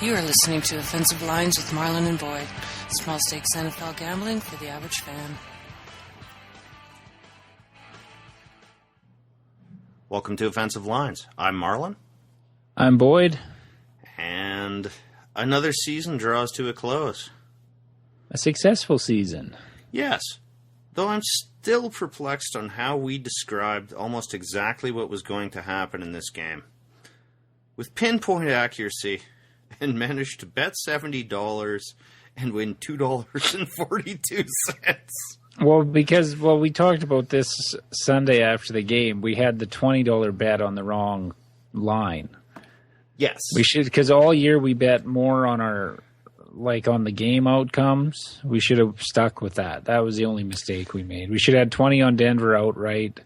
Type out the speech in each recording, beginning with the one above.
You are listening to Offensive Lines with Marlon and Boyd. Small stakes NFL gambling for the average fan. Welcome to Offensive Lines. I'm Marlon. I'm Boyd. And another season draws to a close. A successful season. Yes. Though I'm still perplexed on how we described almost exactly what was going to happen in this game. With pinpoint accuracy, and managed to bet $70 and win $2.42. Well, we talked about this Sunday after the game. We had the $20 bet on the wrong line. Yes. We should, because all year we bet more on on the game outcomes. We should have stuck with that. That was the only mistake we made. We should have had 20 on Denver outright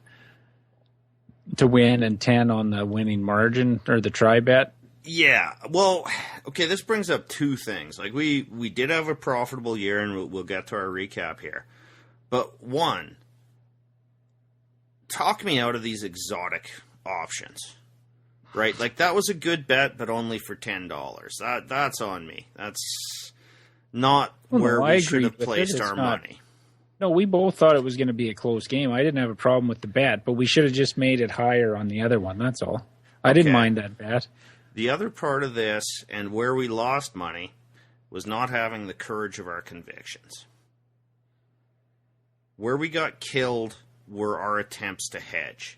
to win and 10 on the winning margin or the try bet. Yeah, well, okay, this brings up two things. Like, we did have a profitable year, and we'll get to our recap here. But one, talk me out of these exotic options, right? Like, that was a good bet, but only for $10. That's on me. That's not where we should have placed our money. No, we both thought it was going to be a close game. I didn't have a problem with the bet, but we should have just made it higher on the other one, that's all. I didn't mind that bet. The other part of this, and where we lost money, was not having the courage of our convictions. Where we got killed were our attempts to hedge.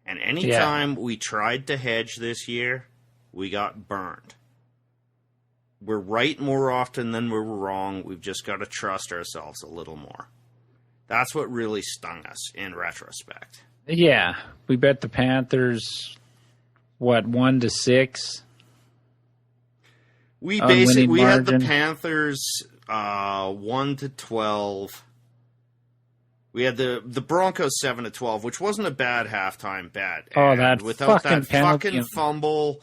And anytime we tried to hedge this year, we got burned. We're right more often than we're wrong. We've just got to trust ourselves a little more. That's what really stung us in retrospect. Yeah, we bet the Panthers... 1-6? We basically had the Panthers 1-12. We had the Broncos 7-12, which wasn't a bad halftime bet. Oh, that without fucking that penalty. Fucking fumble.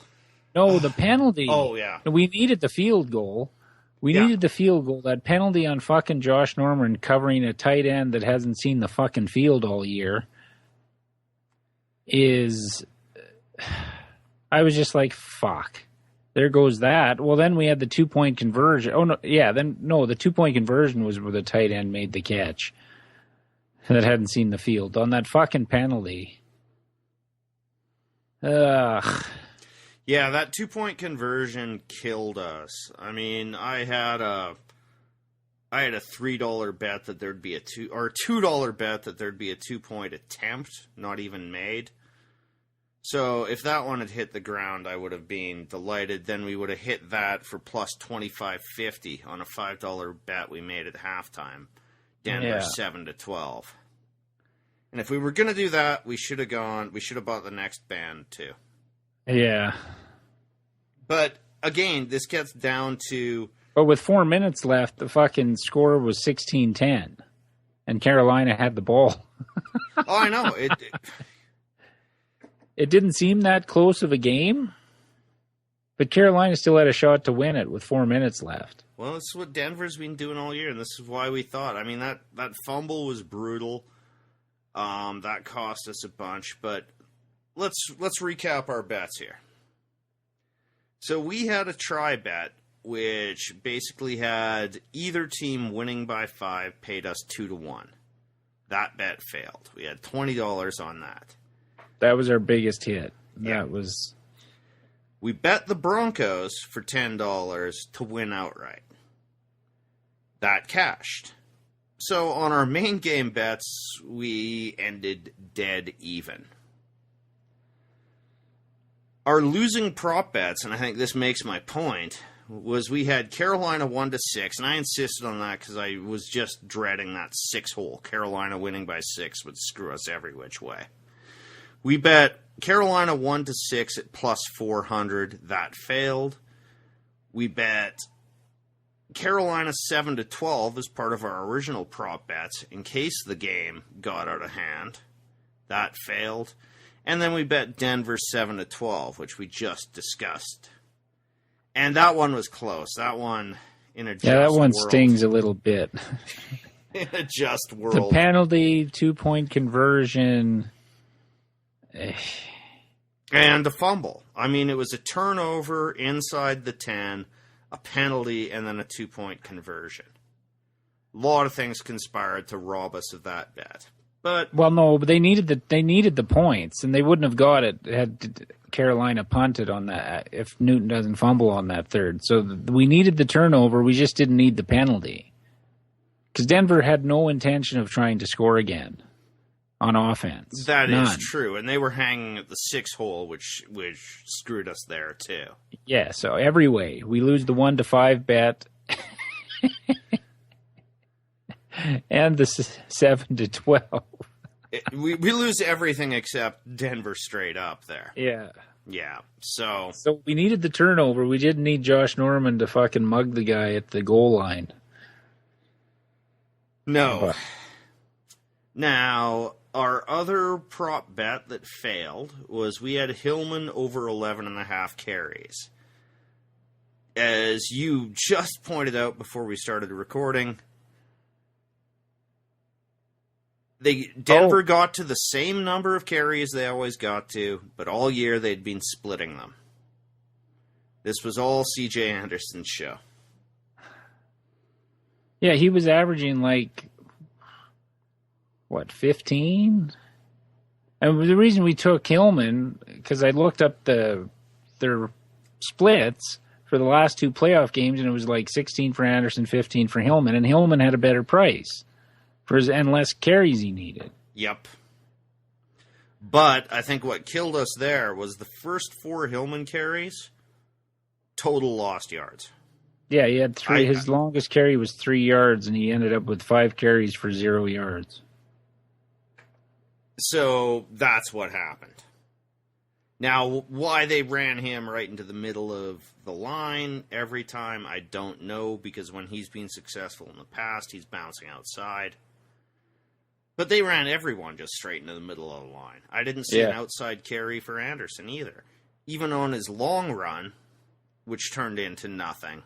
No, the penalty. Oh yeah. We needed the field goal. Needed the field goal. That penalty on fucking Josh Norman covering a tight end that hasn't seen the fucking field all year is. I was just like, fuck. There goes that. Well, then we had the 2-point conversion. Oh, no. Yeah, the 2-point conversion was where the tight end made the catch that hadn't seen the field. On that fucking penalty. Ugh. Yeah, that 2-point conversion killed us. I mean, I had a $3 bet that there'd be a $2 bet that there'd be a 2-point attempt, not even made. So if that one had hit the ground, I would have been delighted. Then we would have hit that for plus $25.50 on a $5 bet we made at halftime. Denver 7-12. And if we were going to do that, we should have bought the next band too. Yeah. But again, this gets down to... But with 4 minutes left, the fucking score was 16-10. And Carolina had the ball. Oh, I know. It didn't seem that close of a game, but Carolina still had a shot to win it with 4 minutes left. Well, this is what Denver's been doing all year, and this is why we thought. I mean, that fumble was brutal. That cost us a bunch, but let's recap our bets here. So we had a try bet, which basically had either team winning by 5 paid us 2-1. That bet failed. We had $20 on that. That was our biggest hit. Yeah. We bet the Broncos for $10 to win outright. That cashed. So on our main game bets, we ended dead even. Our losing prop bets, and I think this makes my point, was we had Carolina 1-6, and I insisted on that because I was just dreading that 6-hole. Carolina winning by 6 would screw us every which way. We bet Carolina 1-6 at plus 400. That failed. We bet Carolina 7-12 as part of our original prop bets in case the game got out of hand. That failed. And then we bet Denver 7-12, which we just discussed. And that one was close. That one in a just world. Yeah, that one stings a little bit. In a just world. The penalty, 2-point conversion... And a fumble. I mean, it was a turnover inside the 10, a penalty, and then a 2-point conversion. A lot of things conspired to rob us of that bet. But they needed the points, and they wouldn't have got it had Carolina punted on that if Newton doesn't fumble on that third. So we needed the turnover. We just didn't need the penalty because Denver had no intention of trying to score again on offense. That None. is true, and they were hanging at the 6 hole, which screwed us there too. Yeah, so every way we lose the 1-5 bet. And the 7-12. We lose everything except Denver straight up there. Yeah. Yeah. So we needed the turnover. We didn't need Josh Norman to fucking mug the guy at the goal line. No. Now, our other prop bet that failed was we had Hillman over 11.5 carries. As you just pointed out before we started recording, Denver got to the same number of carries they always got to, but all year they'd been splitting them. This was all C.J. Anderson's show. Yeah, he was averaging 15? And the reason we took Hillman, because I looked up their splits for the last 2 playoff games, and it was 16 for Anderson, 15 for Hillman, and Hillman had a better price. And less carries he needed. Yep. But I think what killed us there was the first 4 Hillman carries, total lost yards. Yeah, he had 3. His longest carry was 3 yards, and he ended up with 5 carries for 0 yards. So that's what happened. Now, why they ran him right into the middle of the line every time, I don't know, because when he's been successful in the past, he's bouncing outside. But they ran everyone just straight into the middle of the line. I didn't see an outside carry for Anderson either. Even on his long run, which turned into nothing,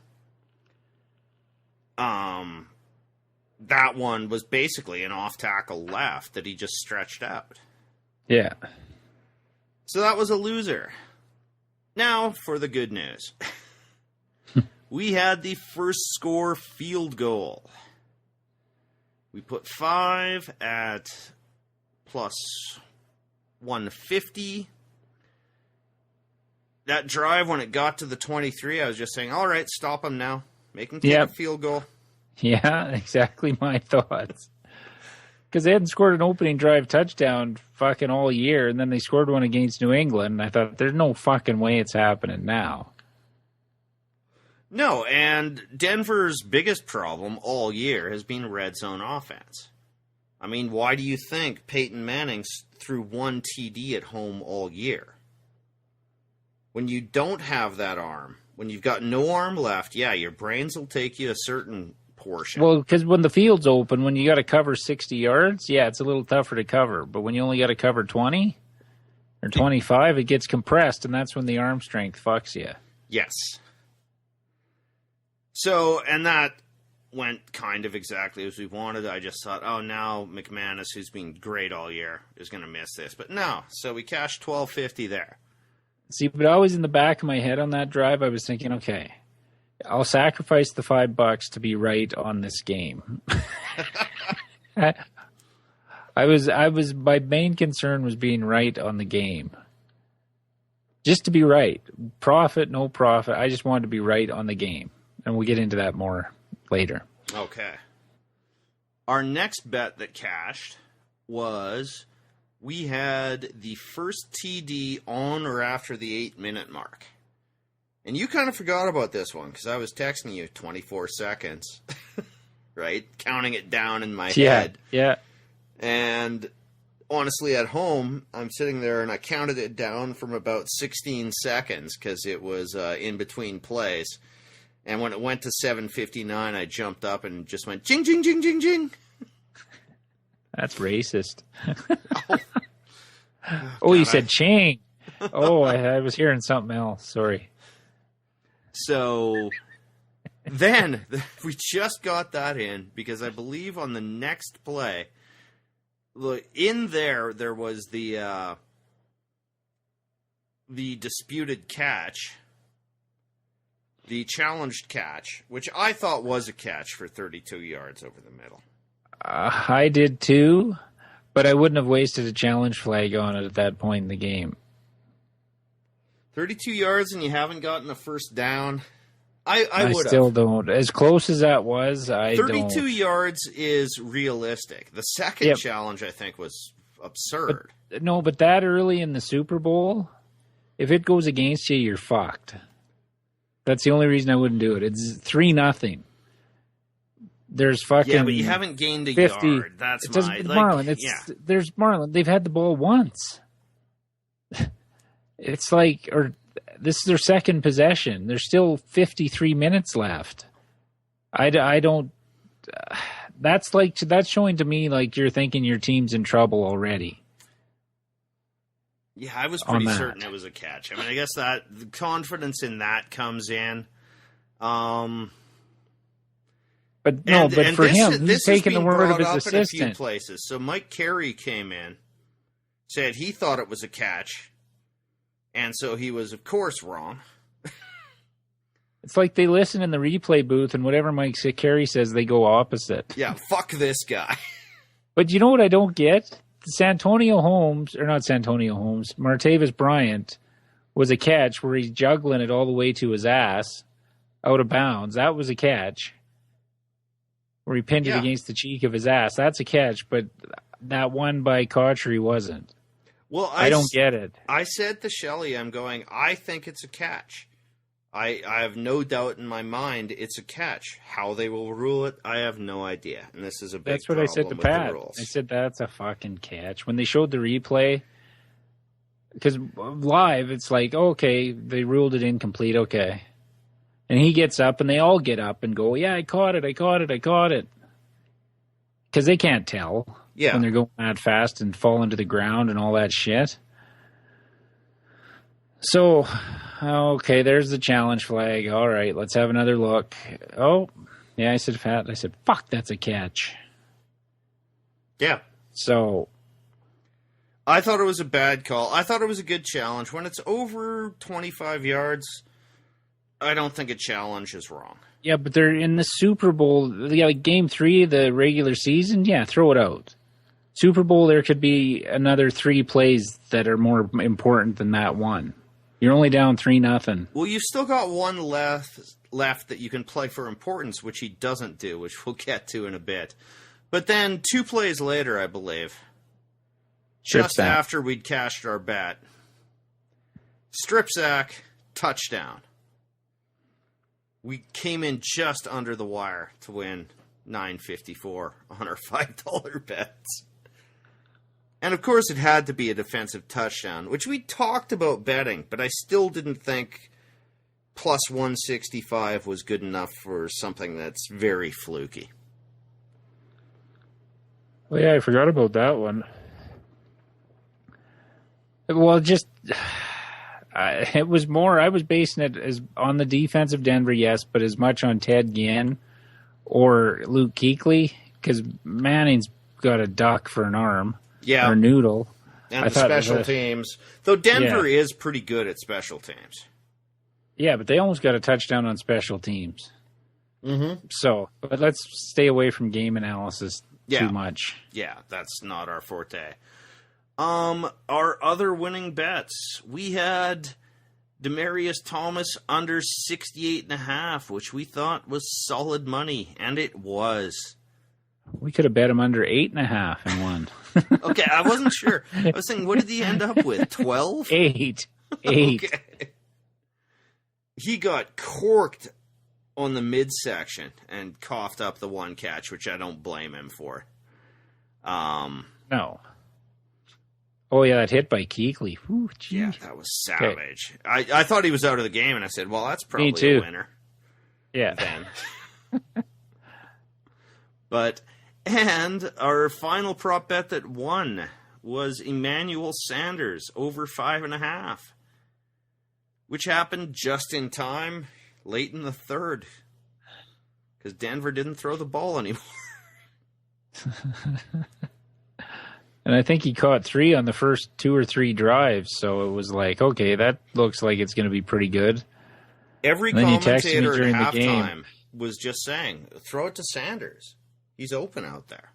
that one was basically an off-tackle left that he just stretched out. Yeah. So that was a loser. Now for the good news. We had the first score field goal. We put 5 at plus 150. That drive, when it got to the 23, I was just saying, all right, stop him now. Make him take a field goal. Yeah, exactly my thoughts. Because they hadn't scored an opening drive touchdown fucking all year, and then they scored one against New England, and I thought, there's no fucking way it's happening now. No, and Denver's biggest problem all year has been red zone offense. I mean, why do you think Peyton Manning threw 1 TD at home all year? When you don't have that arm, when you've got no arm left, yeah, your brains will take you a certain portion. Well, because when the field's open, when you got to cover 60 yards, yeah, it's a little tougher to cover. But when you only got to cover 20 or 25, it gets compressed, and that's when the arm strength fucks you. Yes. So, and that went kind of exactly as we wanted. I just thought, oh, now McManus, who's been great all year, is going to miss this. But no, so we cashed $12.50 there. See, but always in the back of my head on that drive, I was thinking, okay, I'll sacrifice the $5 to be right on this game. My main concern was being right on the game. Just to be right. Profit, no profit. I just wanted to be right on the game. And we'll get into that more later. Okay. Our next bet that cashed was we had the first TD on or after the 8-minute mark. And you kind of forgot about this one because I was texting you 24 seconds, right? Counting it down in my head. Yeah. And honestly, at home, I'm sitting there and I counted it down from about 16 seconds because it was in between plays. And when it went to 7:59, I jumped up and just went, jing, jing, jing, jing, jing. That's racist. Oh, you said ching. Oh, I was hearing something else. Sorry. So then we just got that in because I believe on the next play, in there was the disputed catch. the challenged catch, which I thought was a catch for 32 yards over the middle. I did too, but I wouldn't have wasted a challenge flag on it at that point in the game. 32 yards and you haven't gotten a first down. I would still don't. As close as that was, 32 yards is realistic. The second challenge, I think, was absurd. But that early in the Super Bowl, if it goes against you, you're fucked. That's the only reason I wouldn't do it. It's 3-0. There's fucking... Yeah, but you haven't gained a 50. yard. That's Marlon, there's Marlon. They've had the ball once. It's like... or this is their second possession. There's still 53 minutes left. I don't... that's showing to me like you're thinking your team's in trouble already. Yeah, I was pretty certain it was a catch. I mean, I guess that the confidence in that comes in. But for him, he's taking the word of his assistant. In a few places. So Mike Carey came in, said he thought it was a catch, and so he was, of course, wrong. It's like they listen in the replay booth, and whatever Mike Carey says, they go opposite. Yeah, fuck this guy. But you know what I don't get? Martavis Bryant was a catch where he's juggling it all the way to his ass out of bounds. That was a catch where he pinned it against the cheek of his ass. That's a catch, but that one by Cotchery wasn't. Well, I don't get it. I said to Shelley, I think it's a catch. I have no doubt in my mind it's a catch. How they will rule it, I have no idea. And this is a big problem. That's what I said to Pat. I said, that's a fucking catch. When they showed the replay, because live, it's like, okay, they ruled it incomplete, okay. And he gets up, and they all get up and go, yeah, I caught it. Because they can't tell when they're going that fast and falling to the ground and all that shit. So, okay, there's the challenge flag. All right, let's have another look. Oh, yeah, I said, fuck, that's a catch. Yeah. So. I thought it was a bad call. I thought it was a good challenge. When it's over 25 yards, I don't think a challenge is wrong. Yeah, but they're in the Super Bowl. Like game 3 of the regular season, throw it out. Super Bowl, there could be another 3 plays that are more important than that one. You're only down 3-0. Well, you've still got one left that you can play for importance, which he doesn't do, which we'll get to in a bit. But then 2 plays later, I believe, just after we'd cashed our bet, strip sack, touchdown. We came in just under the wire to win $9.54 on our $5 bets. And, of course, it had to be a defensive touchdown, which we talked about betting, but I still didn't think plus 165 was good enough for something that's very fluky. Well, yeah, I forgot about that one. Well, it was more, I was basing it as on the defense of Denver, yes, but as much on Ted Ginn or Luke Kuechly, because Manning's got a duck for an arm. Yeah. Or noodle. And the special teams. Though Denver is pretty good at special teams. Yeah, but they almost got a touchdown on special teams. Mm-hmm. So, but let's stay away from game analysis too much. Yeah, that's not our forte. Our other winning bets. We had Demaryius Thomas under 68.5, which we thought was solid money, and it was. We could have bet him under 8.5 and won. Okay, I wasn't sure. I was thinking, what did he end up with? 12? 8. Okay. He got corked on the midsection and coughed up the one catch, which I don't blame him for. No. Oh, yeah, that hit by Kuechly. Ooh, yeah, that was savage. Okay. I thought he was out of the game, and I said, well, that's probably a winner. Yeah. Then. And our final prop bet that won was Emmanuel Sanders over 5.5, which happened just in time, late in the third, because Denver didn't throw the ball anymore. And I think he caught 3 on the first 2 or 3 drives, so it was like, okay, that looks like it's going to be pretty good. Every And then you texted me commentator during at the game. halftime was just saying, throw it to Sanders. He's open out there.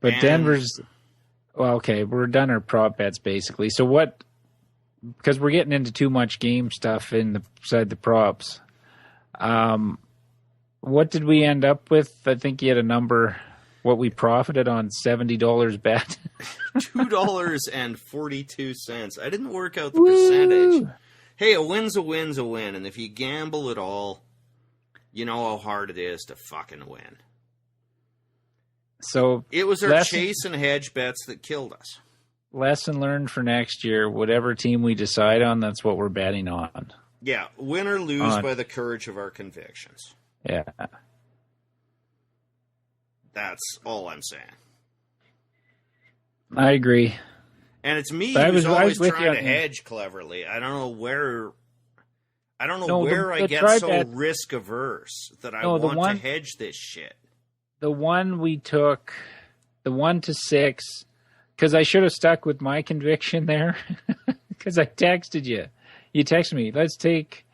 But And- Denver's... Well, okay, we're done our prop bets, basically. So what... Because we're getting into too much game stuff inside the props. What did we end up with? I think you had a number... What we profited on $70 bet. $2.42. I didn't work out the percentage. Hey, a win's a win's a win, and if you gamble at all, you know how hard it is to fucking win. So It was our chase and hedge bets that killed us. lesson learned for next year, whatever team we decide on, that's what we're betting on. Yeah, win or lose by the courage of our convictions. Yeah. That's all I'm saying. I agree. And it's me But who's always with you trying on to the- hedge cleverly. I don't know where No, I the get try so bet- risk averse that I No, the want one- to hedge this shit. The one we took, the 1 to 6, because I should have stuck with my conviction there. Because I texted you. You texted me, let's take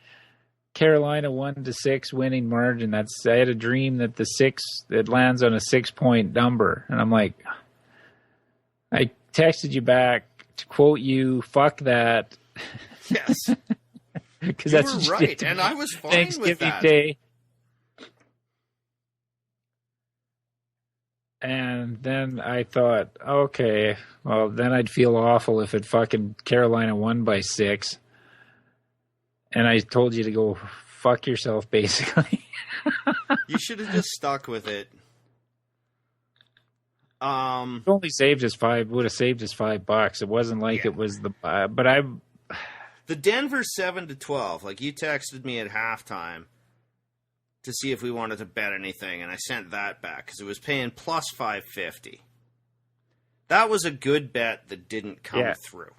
Carolina 1 to 6 winning margin. I had a dream that it lands on a 6-point number. And I'm like, I texted you back to quote you, fuck that. Yes. Because You that's were what you right, did to and me I was fine Thanksgiving with that. Day. And then I thought, okay, well, then I'd feel awful if it fucking Carolina won by 6. And I told you to go fuck yourself, basically. You should have just stuck with it. It only saved us would have saved us $5. It wasn't like it was The Denver 7 to 12. Like, you texted me at halftime to see if we wanted to bet anything, and I sent that back because it was paying plus 550. That was a good bet that didn't come through.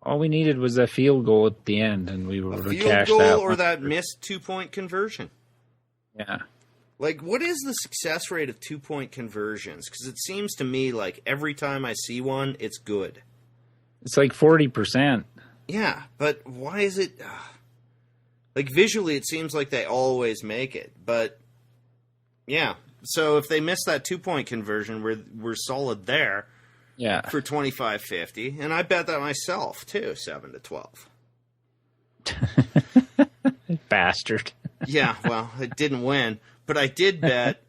all we needed was a field goal at the end, and we were A to field cash goal that or one. that missed 2-point conversion. Yeah. Like, what is the success rate of 2-point conversions? Because it seems to me like every time I see one, it's good. It's like 40%. Yeah, but why is it... like, visually, it seems like they always make it. But, yeah. So if they miss that 2-point conversion, we're solid there. Yeah. For $25.50, and I bet that myself too, 7 to 12. Bastard. Yeah, well, it didn't win, but I did bet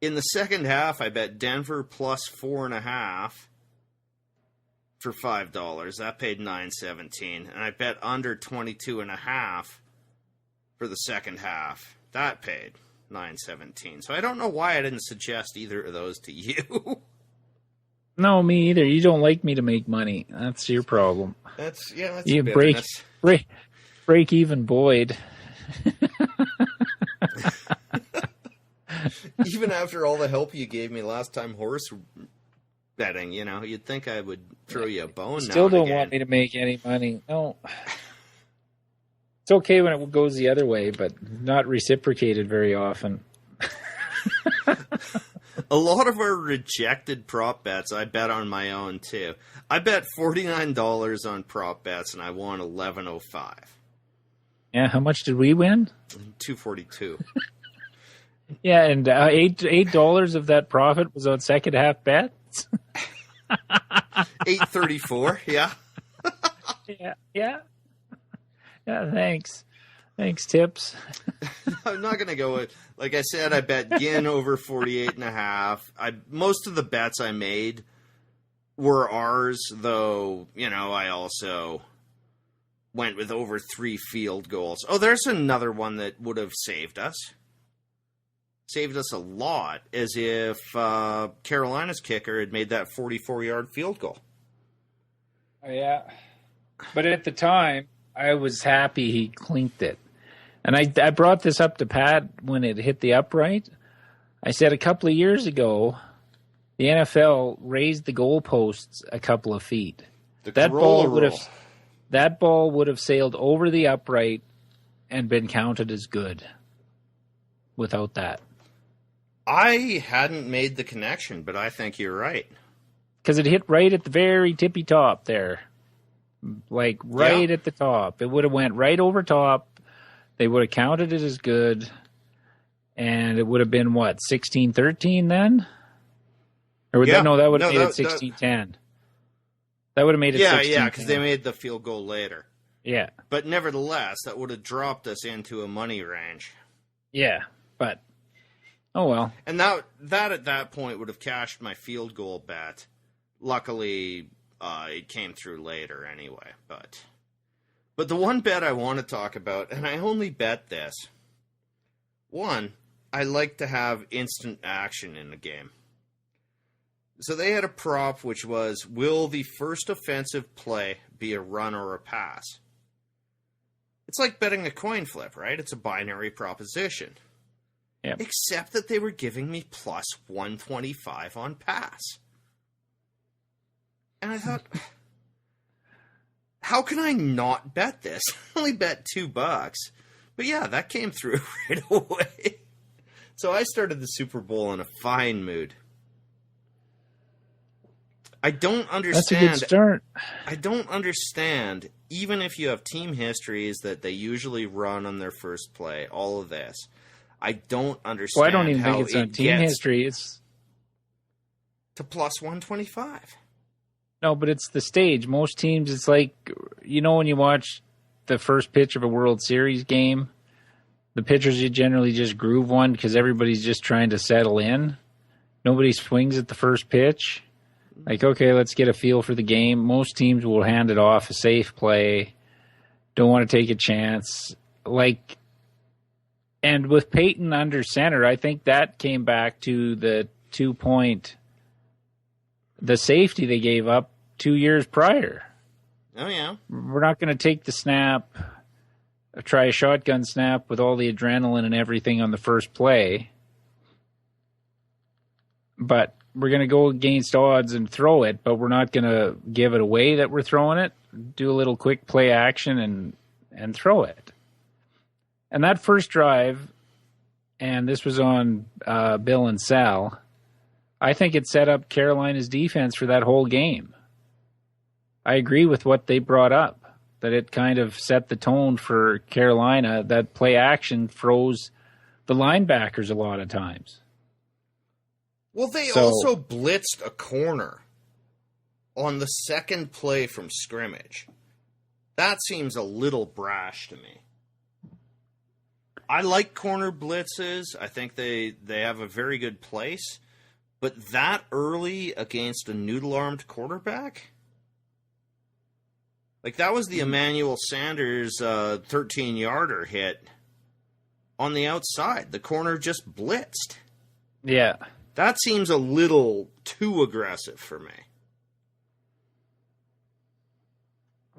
in the second half. I bet Denver plus 4.5 for $5. That paid $9.17, and I bet under 22.5 for the second half. That paid $9.17. So I don't know why I didn't suggest either of those to you. No, me either. You don't like me to make money. That's your problem. That's You bitterness. break even Boyd. Even after all the help you gave me last time horse betting, you'd think I would throw you a bone. Still now and don't again. want me to make any money. No. It's okay when it goes the other way, but not reciprocated very often. A lot of our rejected prop bets, I bet on my own too. I bet $49 on prop bets, and I won $11.05. Yeah, how much did we win? $2.42. Yeah, and $8 of that profit was on second half bets. $8.34. Yeah. Yeah. Thanks, tips. I'm not going to go with, like I said, I bet Ginn over 48.5. Most of the bets I made were ours, though, I also went with over 3 field goals. Oh, there's another one that would have saved us. Saved us a lot, as if Carolina's kicker had made that 44-yard field goal. Oh, yeah. But at the time, I was happy he clinked it. And I brought this up to Pat when it hit the upright. I said a couple of years ago, the NFL raised the goalposts a couple of feet. That ball would have sailed over the upright and been counted as good without that. I hadn't made the connection, but I think you're right. Because it hit right at the very tippy top there. like right at the top. It would have went right over top. They would have counted it as good, and it would have been what 16-13 then, or would that would have made it 16-10. That would have made it 16-10. Yeah, because they made the field goal later. Yeah, but nevertheless, that would have dropped us into a money range. Yeah, but oh well. And that at that point would have cashed my field goal bet. Luckily, it came through later anyway. But the one bet I want to talk about, and I only bet this. One, I like to have instant action in the game. So they had a prop which was, will the first offensive play be a run or a pass? It's like betting a coin flip, right? It's a binary proposition. Yep. Except that they were giving me plus 125 on pass. And I thought, how can I not bet this? I only bet $2. But yeah, that came through right away. So I started the Super Bowl in a fine mood. I don't understand. That's a good start. I don't understand, even if you have team histories that they usually run on their first play, all of this. I don't understand. Well, I don't even think it's on team history. It's to plus 125. No, but it's the stage. Most teams, it's like, when you watch the first pitch of a World Series game, the pitchers, you generally just groove one because everybody's just trying to settle in. Nobody swings at the first pitch. Like, okay, let's get a feel for the game. Most teams will hand it off, a safe play, don't want to take a chance. And with Peyton under center, I think that came back to the 2-point, the safety they gave up 2 years prior. Oh, yeah. We're not going to take the snap, try a shotgun snap with all the adrenaline and everything on the first play. But we're going to go against odds and throw it, but we're not going to give it away that we're throwing it. Do a little quick play action and throw it. And that first drive, and this was on Bill and Sal, I think it set up Carolina's defense for that whole game. I agree with what they brought up, that it kind of set the tone for Carolina, that play action froze the linebackers a lot of times. Well, they also blitzed a corner on the second play from scrimmage. That seems a little brash to me. I like corner blitzes. I think they have a very good place. But that early against a noodle-armed quarterback? Like, that was the Emmanuel Sanders 13-yarder hit on the outside. The corner just blitzed. Yeah. That seems a little too aggressive for me.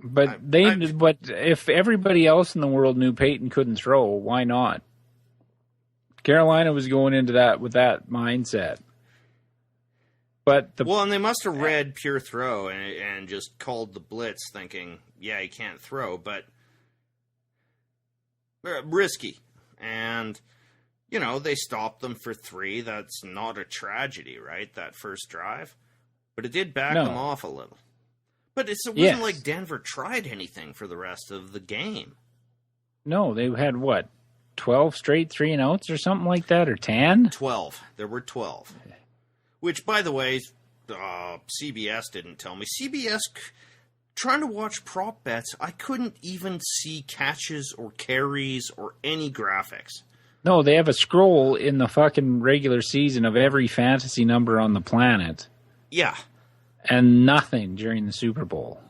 But but if everybody else in the world knew Peyton couldn't throw, why not? Carolina was going into that with that mindset. But and they must have read pure throw and just called the blitz thinking, yeah, he can't throw, but risky. And they stopped them for 3. That's not a tragedy, right? That first drive. But it did back them off a little. But it wasn't like Denver tried anything for the rest of the game. No, they had, 12 straight 3-and-outs or something like that, or 10? 12. There were 12. Which, by the way, CBS didn't tell me. CBS, trying to watch prop bets, I couldn't even see catches or carries or any graphics. No, they have a scroll in the fucking regular season of every fantasy number on the planet. Yeah. And nothing during the Super Bowl.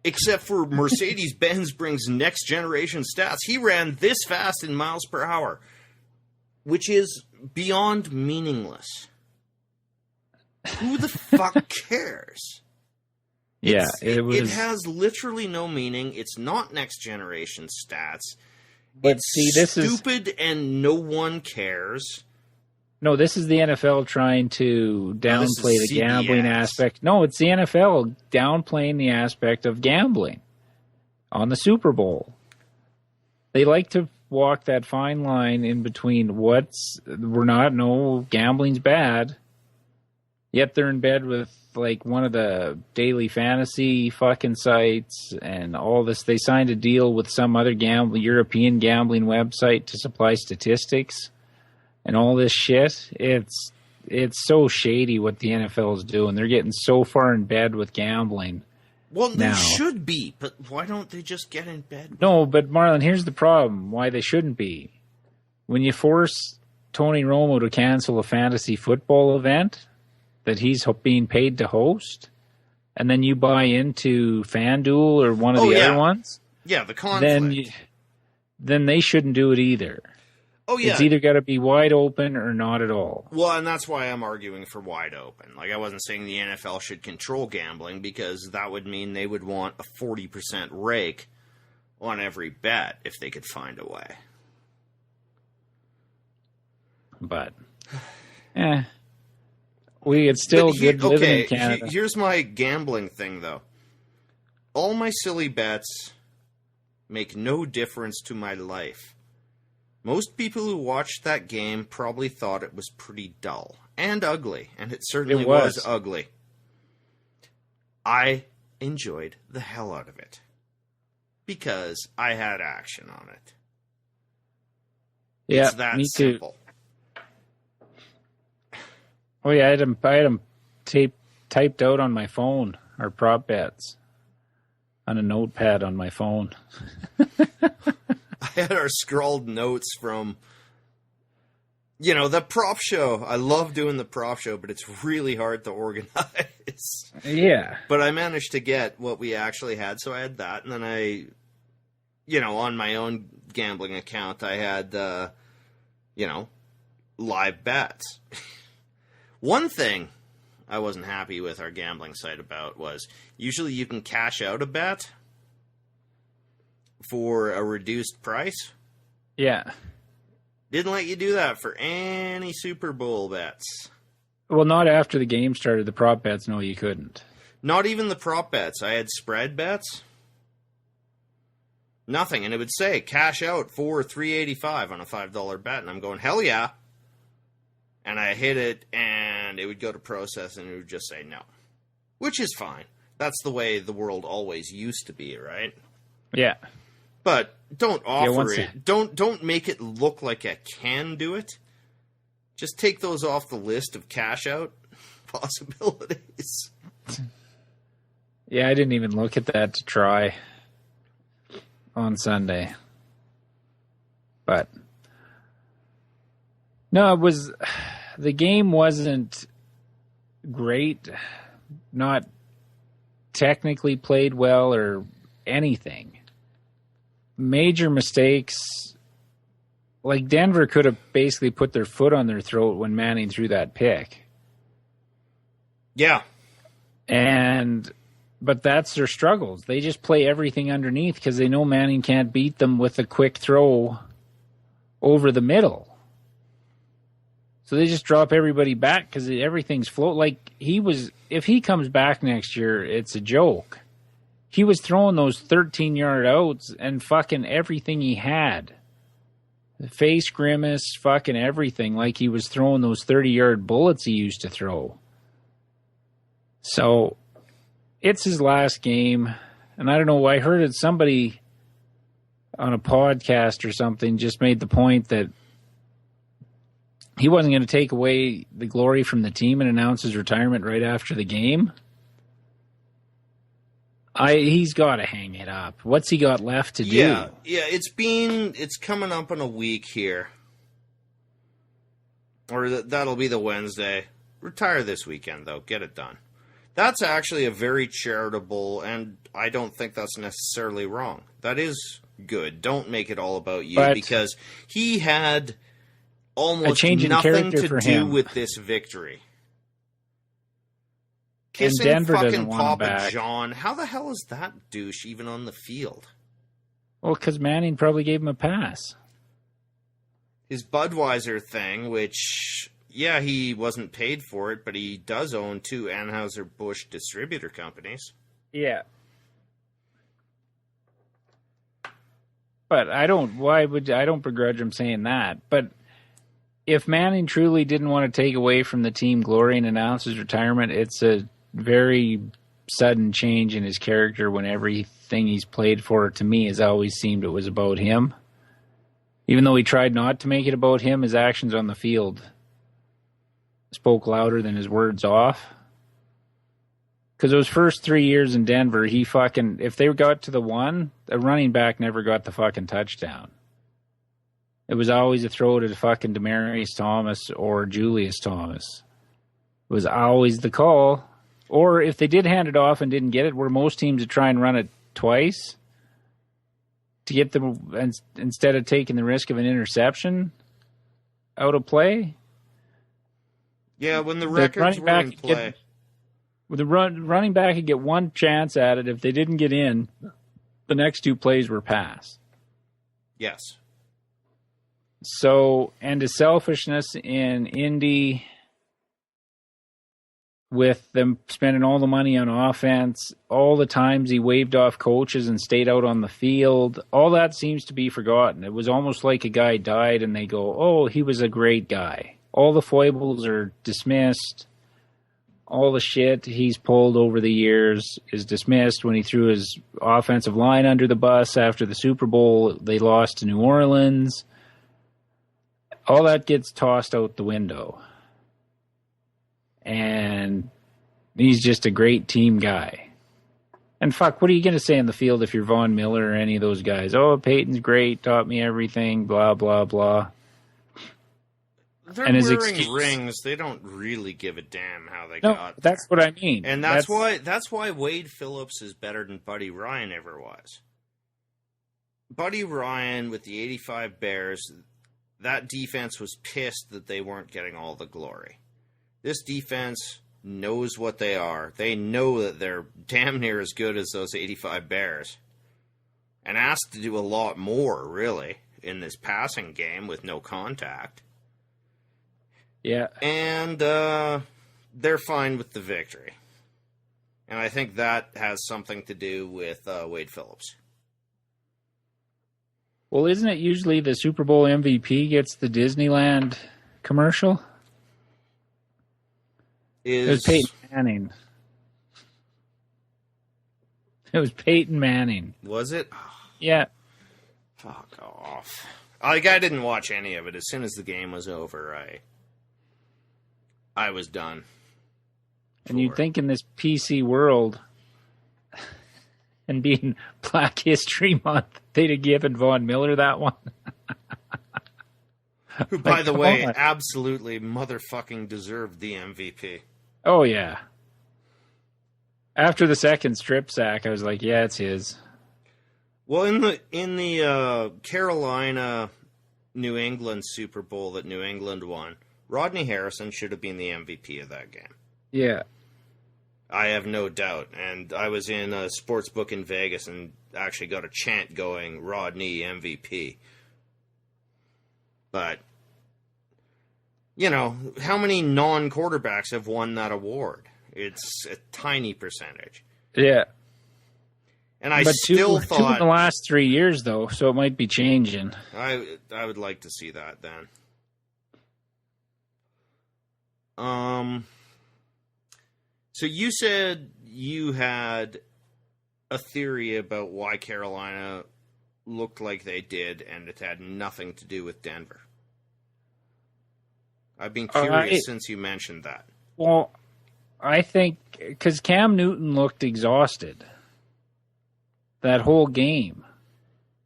Except for Mercedes-Benz brings next generation stats. He ran this fast in miles per hour, which is beyond meaningless. Who the fuck cares? Yeah, it has literally no meaning. It's not next generation stats. But it's this is stupid and no one cares. No, this is the NFL trying to downplay the gambling aspect. No, it's the NFL downplaying the aspect of gambling on the Super Bowl. They like to walk that fine line in between gambling's bad. Yet they're in bed with like one of the daily fantasy fucking sites and all this. They signed a deal with some other European gambling website to supply statistics and all this shit. It's so shady what the NFL is doing. They're getting so far in bed with gambling. Well, now. They should be, but why don't they just get in bed? No, but Marlon, here's the problem. Why they shouldn't be. When you force Tony Romo to cancel a fantasy football event that he's being paid to host, and then you buy into FanDuel or one of the other ones, the conflict, then they shouldn't do it either. Oh, yeah. It's either got to be wide open or not at all. Well, and that's why I'm arguing for wide open. Like, I wasn't saying the NFL should control gambling, because that would mean they would want a 40% rake on every bet if they could find a way. But, it's still good living in Canada. Here's my gambling thing, though. All my silly bets make no difference to my life. Most people who watched that game probably thought it was pretty dull and ugly, and it certainly was ugly. I enjoyed the hell out of it because I had action on it. Yeah, it's that me simple. Too. Oh yeah, I had them typed out on my phone, our prop bets, on a notepad on my phone. I had our scrawled notes from, the prop show. I love doing the prop show, but it's really hard to organize. Yeah. But I managed to get what we actually had, so I had that. And then on my own gambling account, I had, live bets. One thing I wasn't happy with our gambling site about was usually you can cash out a bet for a reduced price. Yeah. Didn't let you do that for any Super Bowl bets. Well, not after the game started. The prop bets, no, you couldn't. Not even the prop bets. I had spread bets. Nothing. And it would say cash out for $3.85 on a $5 bet. And I'm going, hell yeah. And I hit it, and it would go to process, and it would just say no. Which is fine. That's the way the world always used to be, right? Yeah. But don't offer it. Don't make it look like I can do it. Just take those off the list of cash out possibilities. Yeah, I didn't even look at that to try on Sunday. But no, the game wasn't great, not technically played well or anything. Major mistakes. Like, Denver could have basically put their foot on their throat when Manning threw that pick. Yeah. But that's their struggles. They just play everything underneath because they know Manning can't beat them with a quick throw over the middle. So they just drop everybody back because everything's float. Like, if he comes back next year, it's a joke. He was throwing those 13-yard outs and fucking everything he had. The face grimace, fucking everything, like he was throwing those 30-yard bullets he used to throw. So, it's his last game. And I don't know, I heard somebody on a podcast or something just made the point that he wasn't going to take away the glory from the team and announce his retirement right after the game. He's got to hang it up. What's he got left to do? Yeah, it's coming up in a week here. Or that'll be the Wednesday. Retire this weekend, though. Get it done. That's actually a very charitable, and I don't think that's necessarily wrong. That is good. Don't make it all about you, because he had almost nothing to do with this victory. Kissing Denver fucking Papa John. How the hell is that douche even on the field? Well, because Manning probably gave him a pass. His Budweiser thing, which, yeah, he wasn't paid for it, but he does own 2 Anheuser-Busch distributor companies. Yeah. But I don't begrudge him saying that. But if Manning truly didn't want to take away from the team glory and announce his retirement, it's a very sudden change in his character when everything he's played for, to me, has always seemed it was about him. Even though he tried not to make it about him, his actions on the field spoke louder than his words off. Because those first 3 years in Denver, if they got to the one, a running back never got the fucking touchdown. It was always a throw to fucking Demaryius Thomas or Julius Thomas. It was always the call. Or if they did hand it off and didn't get it, where most teams would try and run it twice to get them, instead of taking the risk of an interception out of play. Yeah, when the records were in play. The running back could get one chance at it. If they didn't get in, the next two plays were pass. Yes. So, and the selfishness in Indy, with them spending all the money on offense, all the times he waved off coaches and stayed out on the field, all that seems to be forgotten. It was almost like a guy died and they go, oh, he was a great guy. All the foibles are dismissed. All the shit he's pulled over the years is dismissed. When he threw his offensive line under the bus after the Super Bowl, they lost to New Orleans. All that gets tossed out the window. And he's just a great team guy. And fuck, what are you going to say in the field if you're Von Miller or any of those guys? Oh, Peyton's great, taught me everything, blah, blah, blah. They're wearing rings. They don't really give a damn how they got there. That's what I mean. And that's why Wade Phillips is better than Buddy Ryan ever was. Buddy Ryan with the 85 Bears, that defense was pissed that they weren't getting all the glory. This defense knows what they are. They know that they're damn near as good as those 85 Bears. And asked to do a lot more, really, in this passing game with no contact. Yeah. And they're fine with the victory. And I think that has something to do with Wade Phillips. Well, isn't it usually the Super Bowl MVP gets the Disneyland commercial? It was Peyton Manning. It was Peyton Manning. Was it? Yeah. Fuck off. I didn't watch any of it. As soon as the game was over, I was done. And you'd think in this PC world and being Black History Month, they'd have given Von Miller that one. Who, by the way, absolutely motherfucking deserved the MVP. Oh, yeah. After the second strip sack, I was like, yeah, it's his. Well, in the Carolina New England Super Bowl that New England won, Rodney Harrison should have been the MVP of that game. Yeah. I have no doubt. And I was in a sports book in Vegas and actually got a chant going, Rodney MVP. But, you know, how many non-quarterbacks have won that award? It's a tiny percentage. Yeah. And I still thought... two in the last 3 years, though, so it might be changing. I would like to see that then. So you said you had a theory about why Carolina looked like they did, and it had nothing to do with Denver. I've been curious since you mentioned that. Well, I think because Cam Newton looked exhausted that whole game.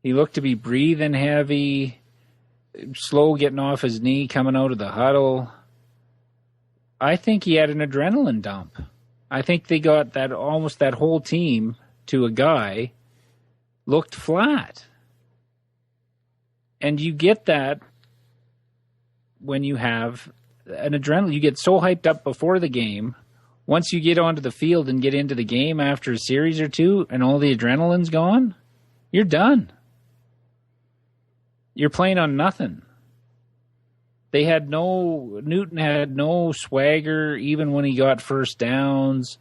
He looked to be breathing heavy, slow getting off his knee, coming out of the huddle. I think he had an adrenaline dump. I think they got that almost that whole team to a guy looked flat. And you get that when you have an adrenaline. You get so hyped up before the game. Once you get onto the field and get into the game after a series or two and all the adrenaline's gone, you're done. You're playing on nothing. Newton had no swagger even when he got first downs.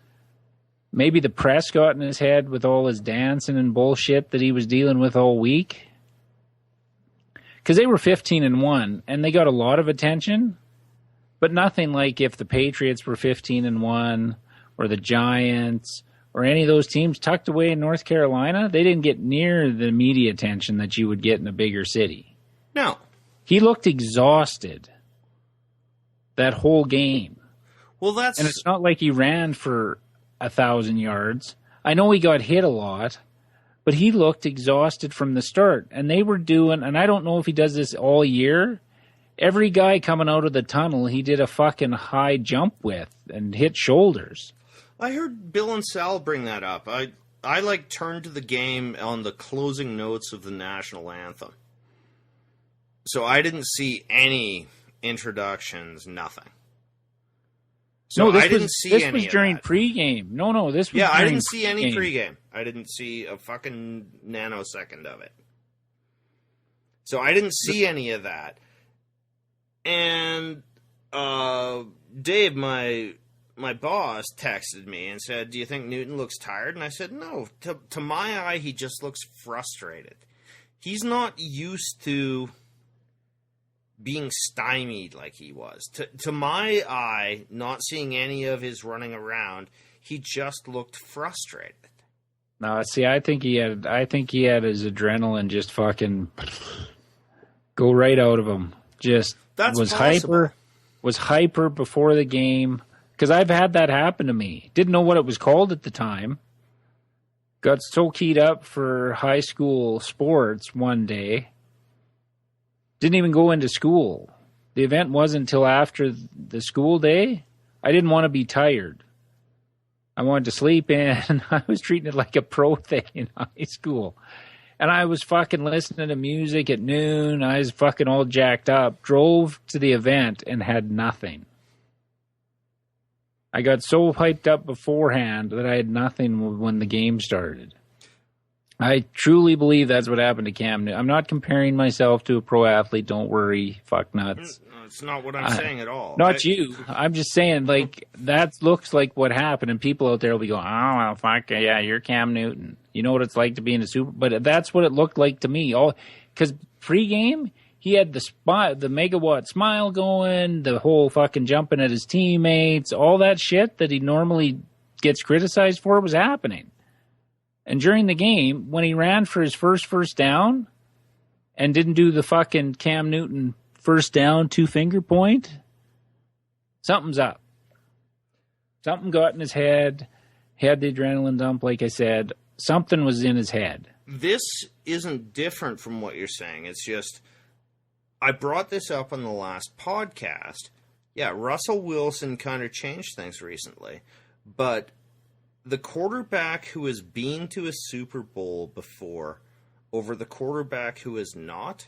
Maybe the press got in his head with all his dancing and bullshit that he was dealing with all week. because they were 15-1, and they got a lot of attention, but nothing like if the Patriots were 15-1 or the Giants or any of those teams tucked away in North Carolina. They didn't get near the media attention that you would get in a bigger city. No. He looked exhausted that whole game. Well, that's... And it's not like he ran for 1,000 yards. I know he got hit a lot, but he looked exhausted from the start. And they were doing, and I don't know if he does this all year, every guy coming out of the tunnel, he did a fucking high jump with and hit shoulders. I heard Bill and Sal bring that up. I like turned to the game on the closing notes of the national anthem. So I didn't see any introductions, nothing. So no, this I didn't was, see this any was of during that. pregame. No, this was Yeah, during I didn't see any pregame. pregame. I didn't see a fucking nanosecond of it. So I didn't see any of that. And Dave, my boss, texted me and said, "Do you think Newton looks tired?" And I said, "No. To my eye, he just looks frustrated. He's not used to being stymied like he was. To my eye, not seeing any of his running around, he just looked frustrated." No, see, I think he had his adrenaline just fucking go right out of him. Just That's was possible. hyper before the game. Because I've had that happen to me. Didn't know what it was called at the time. Got so keyed up for high school sports one day. Didn't even go into school. The event wasn't until after the school day. I didn't want to be tired. I wanted to sleep in. I was treating it like a pro thing in high school. And I was fucking listening to music at noon. I was fucking all jacked up. Drove to the event and had nothing. I got so hyped up beforehand that I had nothing when the game started. I truly believe that's what happened to Cam Newton. I'm not comparing myself to a pro athlete. Don't worry, fuck nuts. No, it's not what I'm saying at all. Not you. I'm just saying, like, that looks like what happened, and people out there will be going, "Oh, well, fuck, yeah, you're Cam Newton. You know what it's like to be in a Super..." But that's what it looked like to me. Because pregame, he had the megawatt smile going, the whole fucking jumping at his teammates, all that shit that he normally gets criticized for was happening. And during the game, when he ran for his first down and didn't do the fucking Cam Newton first down 2-finger point, something's up. Something got in his head. He had the adrenaline dump, like I said. Something was in his head. This isn't different from what you're saying. It's just, I brought this up on the last podcast. Yeah, Russell Wilson kind of changed things recently. But the quarterback who has been to a Super Bowl before over the quarterback who has not,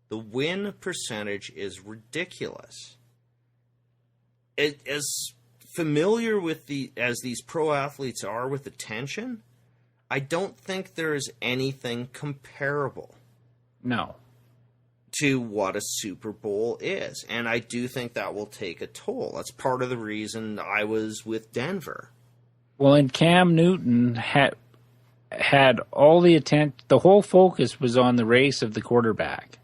the win percentage is ridiculous. As familiar with as these pro athletes are with attention, I don't think there is anything comparable. No. To what a Super Bowl is. And I do think that will take a toll. That's part of the reason I was with Denver. Well, and Cam Newton had all the attention. The whole focus was on the race of the quarterback.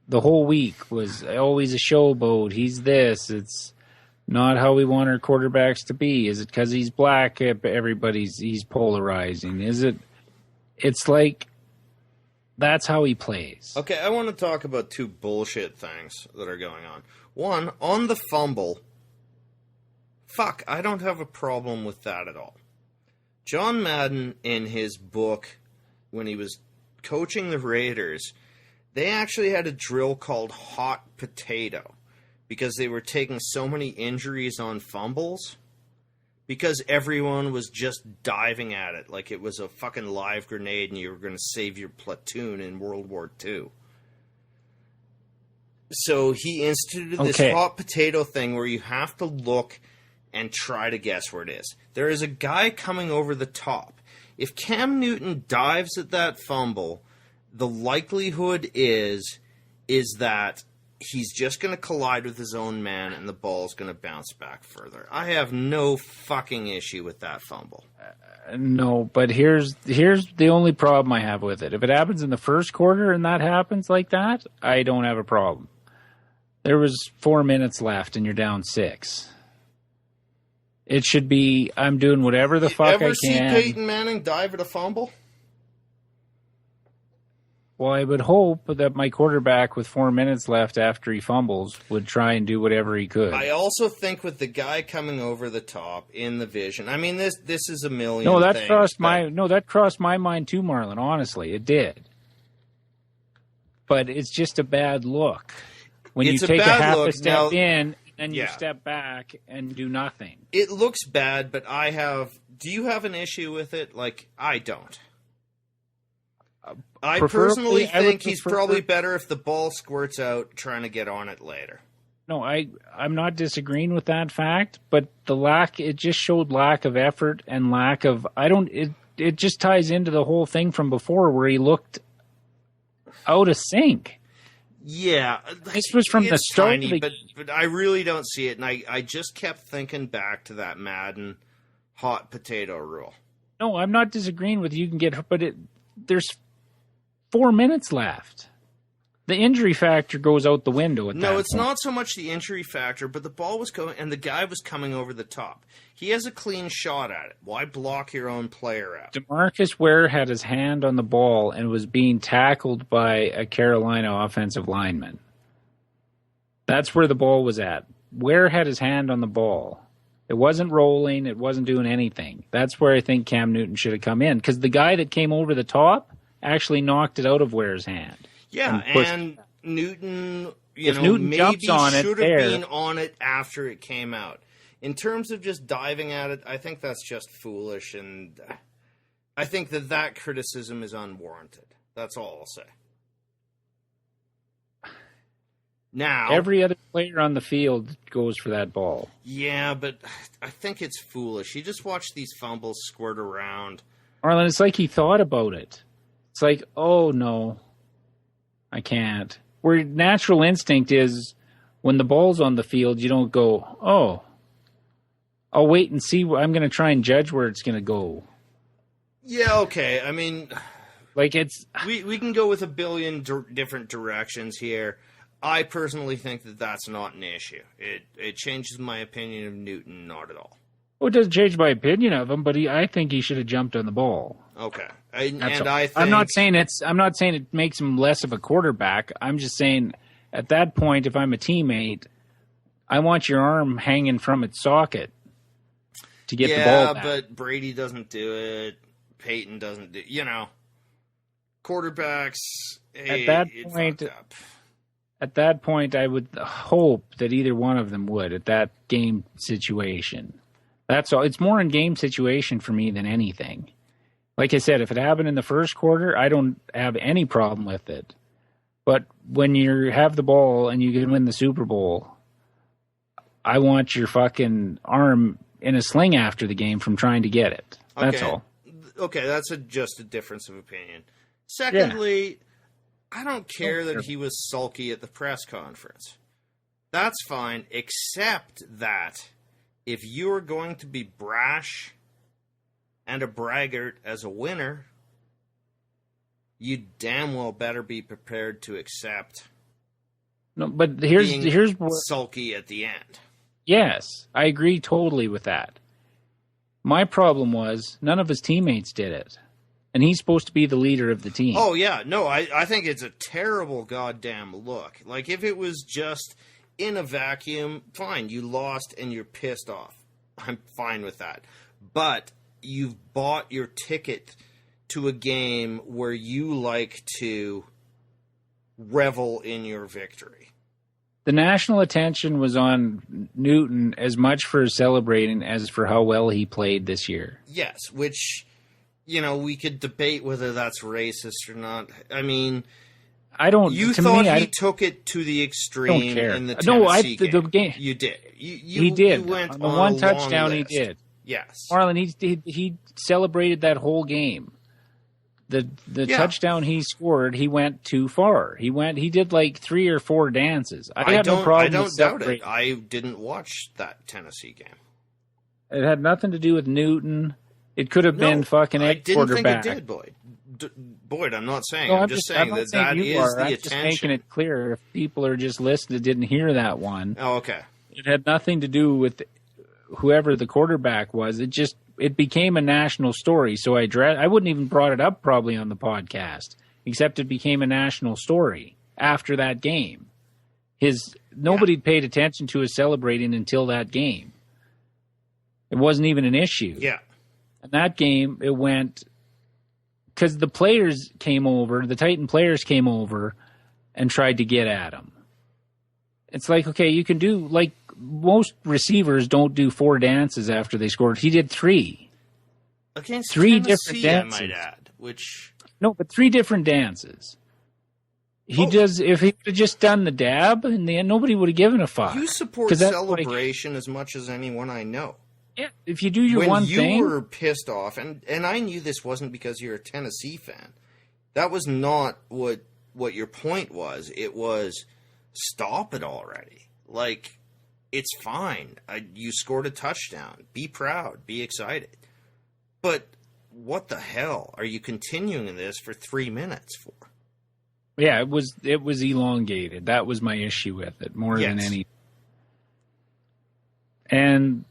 The whole week was always a showboat. He's this. It's not how we want our quarterbacks to be. Is it because he's black? He's polarizing. Is it? It's like that's how he plays. Okay, I want to talk about two bullshit things that are going on. One, on the fumble. Fuck, I don't have a problem with that at all. John Madden, in his book, when he was coaching the Raiders, they actually had a drill called Hot Potato because they were taking so many injuries on fumbles because everyone was just diving at it like it was a fucking live grenade and you were going to save your platoon in World War II. So he instituted this hot potato thing where you have to look and try to guess where it is. There is a guy coming over the top. If Cam Newton dives at that fumble, the likelihood is that he's just going to collide with his own man, and the ball's going to bounce back further. I have no fucking issue with that fumble. No, but here's the only problem I have with it. If it happens in the first quarter and that happens like that, I don't have a problem. There was 4 minutes left and you're down 6. It should be, I'm doing whatever the fuck I can. Ever see Peyton Manning dive at a fumble? Well, I would hope that my quarterback with 4 minutes left after he fumbles would try and do whatever he could. I also think with the guy coming over the top in the vision, I mean, this is a million No, that things, crossed my mind too, Marlon. Honestly, it did. But it's just a bad look. When you take a half a step in and you step back and do nothing. It looks bad, but do you have an issue with it? Like, I don't. I personally think he's probably better if the ball squirts out trying to get on it later. No, I'm not disagreeing with that fact, but it just showed lack of effort and lack of, it just ties into the whole thing from before where he looked out of sync. Yeah. This was from the start. Tiny, but I really don't see it, and I just kept thinking back to that Madden hot potato rule. No, I'm not disagreeing with you can get, but there's 4 minutes left. The injury factor goes out the window at that point. No, it's not so much the injury factor, but the ball was going, and the guy was coming over the top. He has a clean shot at it. Why block your own player out? DeMarcus Ware had his hand on the ball and was being tackled by a Carolina offensive lineman. That's where the ball was at. Ware had his hand on the ball. It wasn't rolling. It wasn't doing anything. That's where I think Cam Newton should have come in, because the guy that came over the top actually knocked it out of Ware's hand. Yeah, and Newton, maybe should have been on it after it came out. In terms of just diving at it, I think that's just foolish, and I think that criticism is unwarranted. That's all I'll say. Now, every other player on the field goes for that ball. Yeah, but I think it's foolish. You just watch these fumbles squirt around. Marlon, it's like he thought about it. It's like, oh, no, I can't. Where natural instinct is when the ball's on the field, you don't go, oh, I'll wait and see. I'm going to try and judge where it's going to go. Yeah, okay. I mean, like it's we can go with a billion different directions here. I personally think that that's not an issue. It changes my opinion of Newton not at all. Well, it doesn't change my opinion of him, but I think he should have jumped on the ball. Okay, I'm not saying it makes him less of a quarterback. I'm just saying at that point, if I'm a teammate, I want your arm hanging from its socket to get the ball back. Yeah, but Brady doesn't do it. Peyton doesn't do. Quarterbacks. At that point, I would hope that either one of them would at that game situation. That's all. It's more in game situation for me than anything. Like I said, if it happened in the first quarter, I don't have any problem with it. But when you have the ball and you can win the Super Bowl, I want your fucking arm in a sling after the game from trying to get it. That's all. Okay, that's just a difference of opinion. Secondly, I don't care that he was sulky at the press conference. That's fine, except that if you're going to be brash and a braggart as a winner, you damn well better be prepared to accept. No, but here's what, sulky at the end. Yes, I agree totally with that. My problem was none of his teammates did it. And he's supposed to be the leader of the team. Oh, yeah. No, I think it's a terrible goddamn look. Like, if it was just in a vacuum, fine, you lost and you're pissed off. I'm fine with that. But you've bought your ticket to a game where you like to revel in your victory. The national attention was on Newton as much for celebrating as for how well he played this year. Yes, which, we could debate whether that's racist or not. I mean, I don't. You thought he took it to the extreme in the Tennessee game. The game. You did. He did. You went on the one touchdown, list. he did. Yes. Marlon, he celebrated that whole game. the touchdown he scored, he went too far. He did like 3 or 4 dances. I don't doubt it. I didn't watch that Tennessee game. It had nothing to do with Newton. It could have been fucking Ed quarterback. I didn't think it did, Boyd. Boyd, I'm not saying. I'm just saying that is the attention. Just making it clear. If people are just listening, didn't hear that one. Oh, okay. It had nothing to do with whoever the quarterback was. It became a national story. So I wouldn't even brought it up probably on the podcast, except it became a national story after that game. Nobody paid attention to his celebrating until that game. It wasn't even an issue. Yeah. And that game, it went because the players came over, the Titan players came over and tried to get at him. It's like, okay, you can do, like, most receivers don't do 4 dances after they scored. He did 3. Against 3 Tennessee, different dances. I might add, which... No, but 3 different dances. If he would have just done the dab, in the end, nobody would have given a fuck. You support celebration as much as anyone I know. Yeah, if you do your one thing... When you were pissed off, and I knew this wasn't because you're a Tennessee fan. That was not what your point was. It was, stop it already. Like, it's fine. You scored a touchdown. Be proud. Be excited. But what the hell are you continuing this for 3 minutes for? Yeah, it was elongated. That was my issue with it, more than any. And...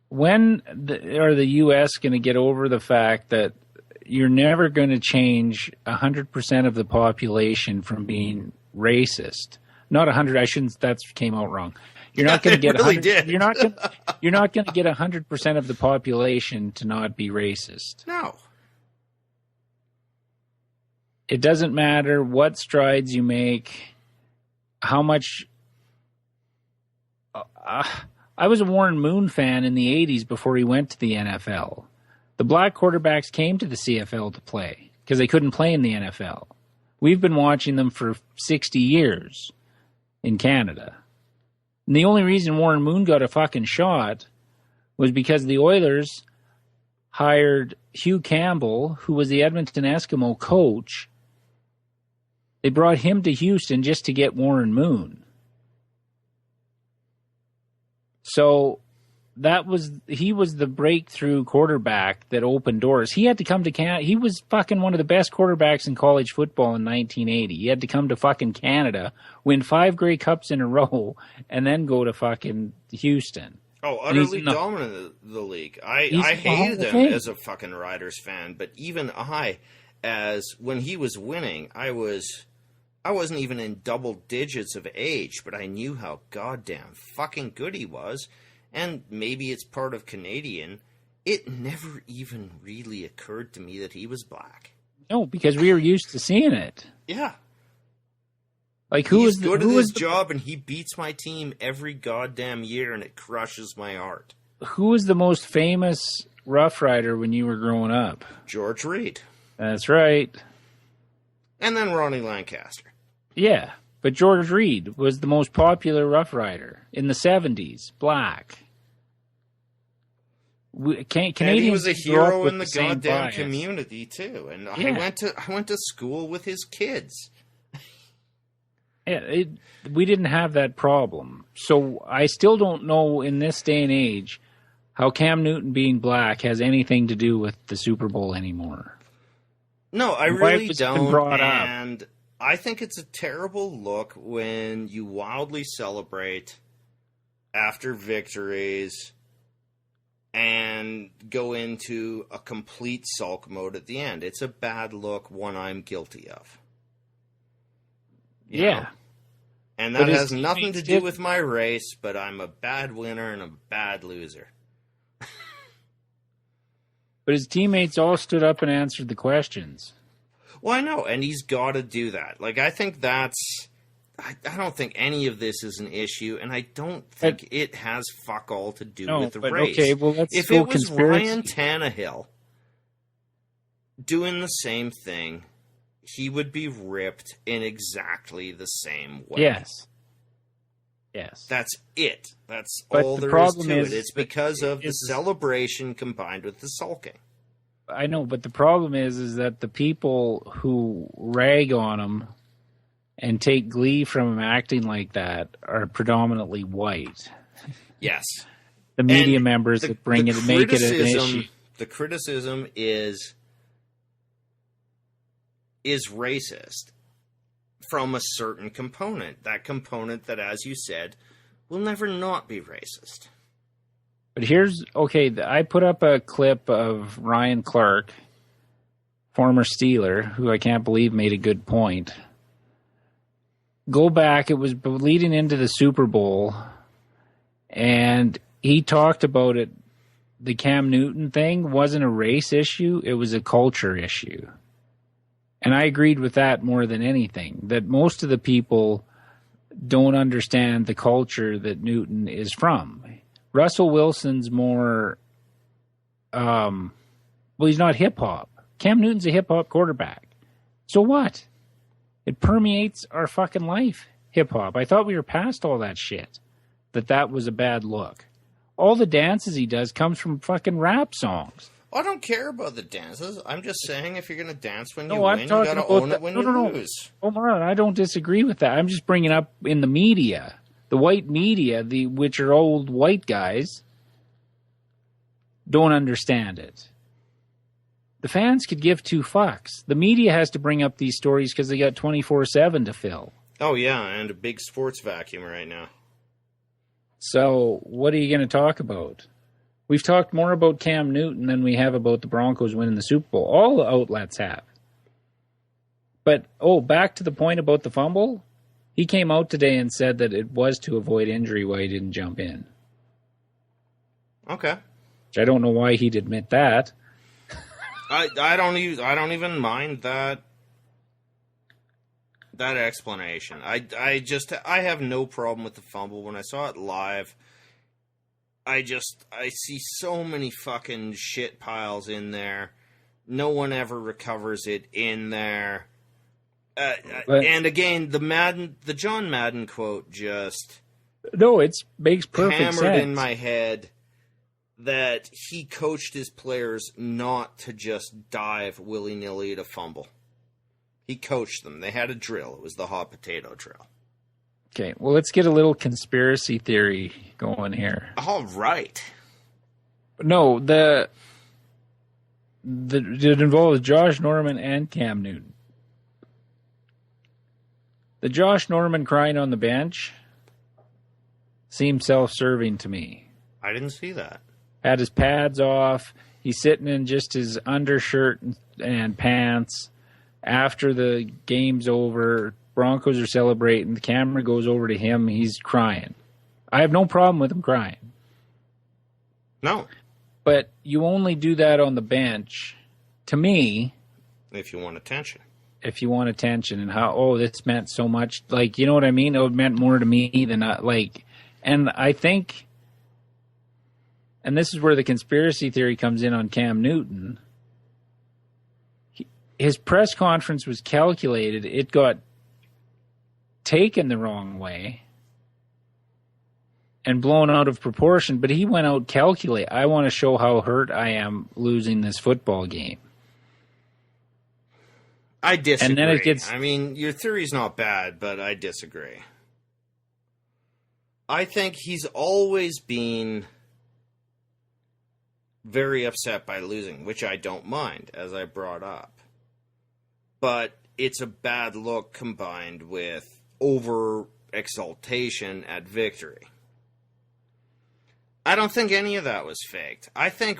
when are the U.S. going to get over the fact that you're never going to change 100% of the population from being racist? Not 100. I shouldn't. That came out wrong. You're not going to get. Really did. You're not going to get 100% of the population to not be racist. No. It doesn't matter what strides you make, how much. I was a Warren Moon fan in the 80s before he went to the NFL. The black quarterbacks came to the CFL to play because they couldn't play in the NFL. We've been watching them for 60 years in Canada. And the only reason Warren Moon got a fucking shot was because the Oilers hired Hugh Campbell, who was the Edmonton Eskimo coach. They brought him to Houston just to get Warren Moon. So he was the breakthrough quarterback that opened doors. He had to come to Canada. He was fucking one of the best quarterbacks in college football in 1980. He had to come to fucking Canada, win 5 Grey Cups in a row, and then go to fucking Houston. Oh, utterly dominant in the league. I hated him as a fucking Riders fan, but even when he was winning, I wasn't even in double digits of age, but I knew how goddamn fucking good he was. And maybe it's part of Canadian. It never even really occurred to me that he was black. No, because we were used to seeing it. Yeah. Like He's good at his job, and he beats my team every goddamn year, and it crushes my heart. Who was the most famous Rough Rider when you were growing up? George Reed. That's right. And then Ronnie Lancaster. Yeah, but George Reed was the most popular Rough Rider in the 70s, black. Canadians, and he was a hero in the goddamn bias. community too. And yeah. I went to school with his kids. Yeah, we didn't have that problem. So I still don't know in this day and age how Cam Newton being black has anything to do with the Super Bowl anymore. No, I really don't. Brought and I think it's a terrible look when you wildly celebrate after victories and go into a complete sulk mode at the end. It's a bad look, one I'm guilty of. You know? And that has nothing to do with my race, but I'm a bad winner and a bad loser. But his teammates all stood up and answered the questions. Well, I know, and he's got to do that. Like, I think that's... I don't think any of this is an issue, and I don't think it has fuck all to do with the race. Okay, well, let's if go it was Ryan Tannehill doing the same thing, he would be ripped in exactly the same way. Yes. That's it. That's but all there is to it. It's because of the celebration combined with the sulking. I know, but the problem is that the people who rag on him and take glee from him acting like that are predominantly white. Yes. The media members that bring it, make it an issue. The criticism is racist from a certain component. That component that, as you said, will never not be racist. But I put up a clip of Ryan Clark, former Steeler, who I can't believe made a good point. Go back, it was leading into the Super Bowl, and he talked about it. The Cam Newton thing wasn't a race issue, it was a culture issue. And I agreed with that more than anything, that most of the people don't understand the culture that Newton is from. Russell Wilson's more, he's not hip-hop. Cam Newton's a hip-hop quarterback. So what? It permeates our fucking life, hip-hop. I thought we were past all that shit, that was a bad look. All the dances he does comes from fucking rap songs. I don't care about the dances. I'm just saying if you're going to dance when you win, you got to own it when you lose. Oh, Marlon, I don't disagree with that. I'm just bringing up in the media, the white media, which are old white guys, don't understand it. The fans could give two fucks. The media has to bring up these stories because they got 24/7 to fill. Oh, yeah, and a big sports vacuum right now. So what are you going to talk about? We've talked more about Cam Newton than we have about the Broncos winning the Super Bowl. All the outlets have. But, back to the point about the fumble. He came out today and said that it was to avoid injury why he didn't jump in. Okay. Which I don't know why he'd admit that. I don't even mind that explanation. I have no problem with the fumble. When I saw it live, I see so many fucking shit piles in there. No one ever recovers it in there. And again, the John Madden quote just it makes perfect hammered sense in my head that he coached his players not to just dive willy-nilly at a fumble. He coached them. They had a drill. It was the hot potato drill. Okay, well, let's get a little conspiracy theory going here. All right. No, it involves Josh Norman and Cam Newton. The Josh Norman crying on the bench seemed self-serving to me. I didn't see that. Had his pads off. He's sitting in just his undershirt and pants. After the game's over, Broncos are celebrating. The camera goes over to him. He's crying. I have no problem with him crying. No. But you only do that on the bench, to me. If you want attention. If you want attention and how, this meant so much. Like, you know what I mean? It meant more to me than, and I think, and this is where the conspiracy theory comes in on Cam Newton. His press conference was calculated. It got taken the wrong way and blown out of proportion, but he went out calculate. I want to show how hurt I am losing this football game. I disagree. And then it gets, your theory's not bad, but I disagree. I think he's always been very upset by losing, which I don't mind, as I brought up. But it's a bad look combined with over-exaltation at victory. I don't think any of that was faked. I think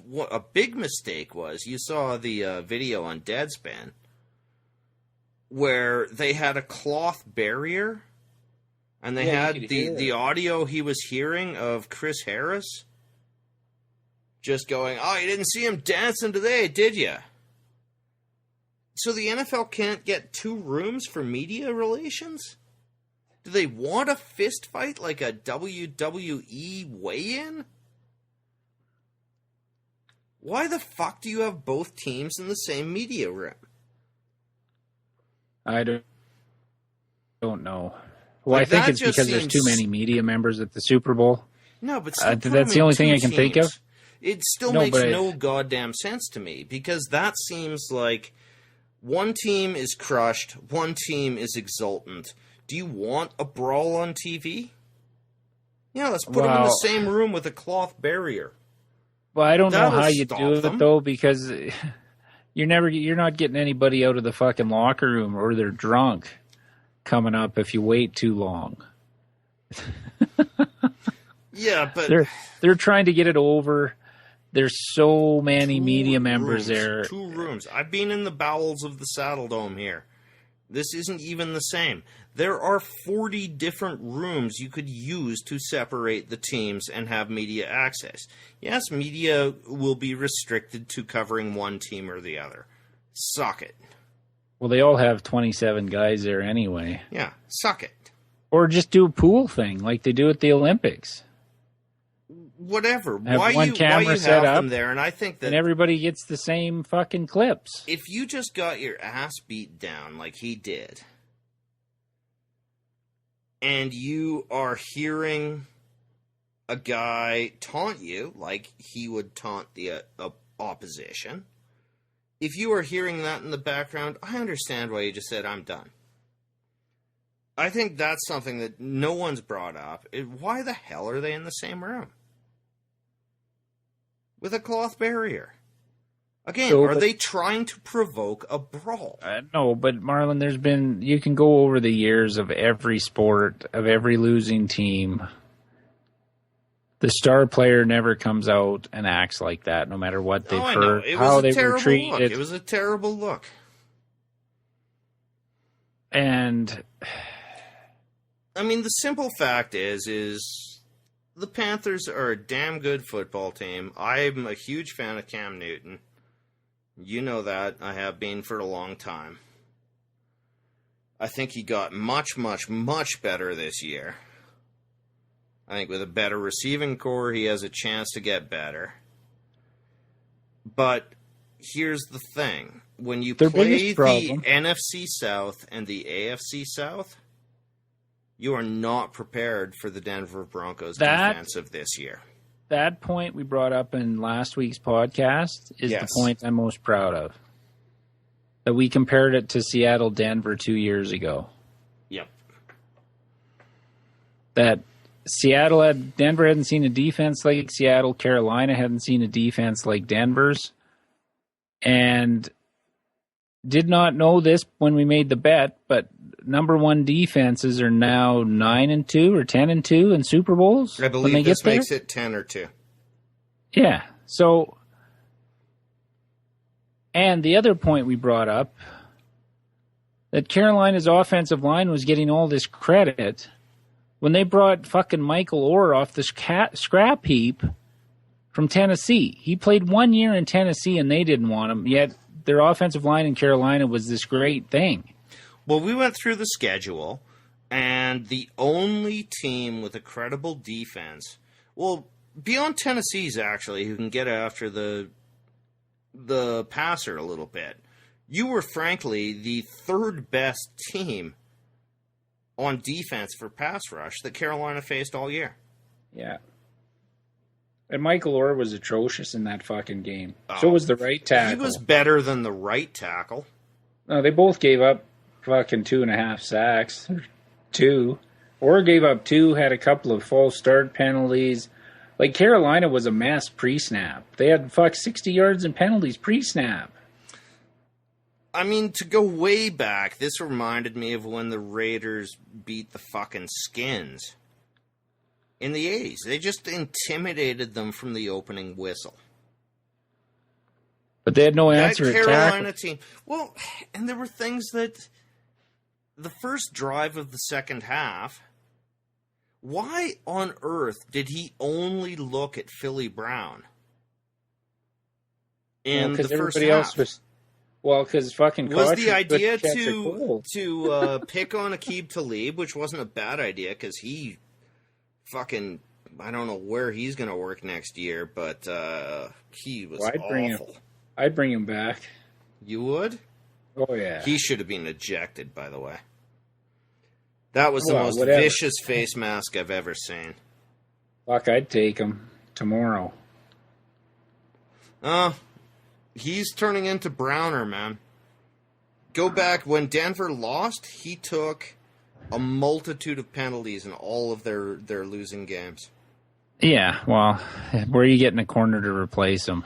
what a big mistake was, you saw the video on Deadspin, where they had a cloth barrier, and they had the audio he was hearing of Chris Harris just going, you didn't see him dancing today, did you? So the NFL can't get 2 rooms for media relations? Do they want a fist fight like a WWE weigh-in? Why the fuck do you have both teams in the same media room? I don't know. Well, I think it's because there's too many media members at the Super Bowl. No, but that's the only thing I can think of. It still No, makes but no goddamn sense to me, because that seems like one team is crushed, one team is exultant. Do you want a brawl on TV? Yeah, let's put them in the same room with a cloth barrier. Well, I don't know That'll how you stop do them. it though, because you're not getting anybody out of the fucking locker room, or they're drunk coming up if you wait too long. Yeah, but They're trying to get it over. There's so many media members rooms, there. 2 rooms. I've been in the bowels of the Saddle Dome here. This isn't even the same. There are 40 different rooms you could use to separate the teams and have media access. Yes, media will be restricted to covering one team or the other. Suck it. Well, they all have 27 guys there anyway. Yeah, suck it. Or just do a pool thing like they do at the Olympics. Whatever. Have Why one you camera have set up, them there? And I think that and everybody gets the same fucking clips. if you just got your ass beat down like he did, and you are hearing a guy taunt you like he would taunt the opposition, if you are hearing that in the background, I understand why you just said, I'm done. I think that's something that no one's brought up. Why the hell are they in the same room? With a cloth barrier. Again, are they trying to provoke a brawl? No, but Marlon, you can go over the years of every sport, of every losing team. The star player never comes out and acts like that, no matter what they've heard, how they were treated. It was a terrible look. And I mean, the simple fact is the Panthers are a damn good football team. I'm a huge fan of Cam Newton. You know that. I have been for a long time. I think he got much, much, much better this year. I think with a better receiving core, he has a chance to get better. But here's the thing. When you play the NFC South and the AFC South, you are not prepared for the Denver Broncos defense of this year. That point we brought up in last week's podcast is the point I'm most proud of. That we compared it to Seattle-Denver 2 years ago. Yep. That Denver hadn't seen a defense like Seattle. Carolina hadn't seen a defense like Denver's. And did not know this when we made the bet, but number one defenses are now 9-2 or 10-2 in Super Bowls. I believe this makes it 10 or 2. Yeah. So, and the other point we brought up, that Carolina's offensive line was getting all this credit when they brought fucking Michael Orr off the scrap heap from Tennessee. He played 1 year in Tennessee and they didn't want him, yet their offensive line in Carolina was this great thing. Well, we went through the schedule, and the only team with a credible defense, well, beyond Tennessee's actually, who can get after the passer a little bit, you were frankly the third best team on defense for pass rush that Carolina faced all year. Yeah. And Michael Orr was atrocious in that fucking game. So was the right tackle. He was better than the right tackle. No, they both gave up fucking 2.5 sacks. 2. Orr gave up 2, had a couple of false start penalties. Like, Carolina was a mess pre-snap. They had 60 yards in penalties pre-snap. I mean, to go way back, this reminded me of when the Raiders beat the fucking Skins. In the 80s, they just intimidated them from the opening whistle. But they had no answer that at Carolina tackle. team. Well, and there were things that the first drive of the second half, why on earth did he only look at Philly Brown in the first half? Because fucking was the idea to pick on Aqib Talib, which wasn't a bad idea because he fucking, I don't know where he's going to work next year, but he was awful. I'd bring him back. You would? Oh, yeah. He should have been ejected, by the way. That was the most vicious face mask I've ever seen. Fuck, I'd take him tomorrow. He's turning into Browner, man. Go back when Denver lost, he took a multitude of penalties in all of their losing games. Yeah, well, where are you getting a corner to replace him?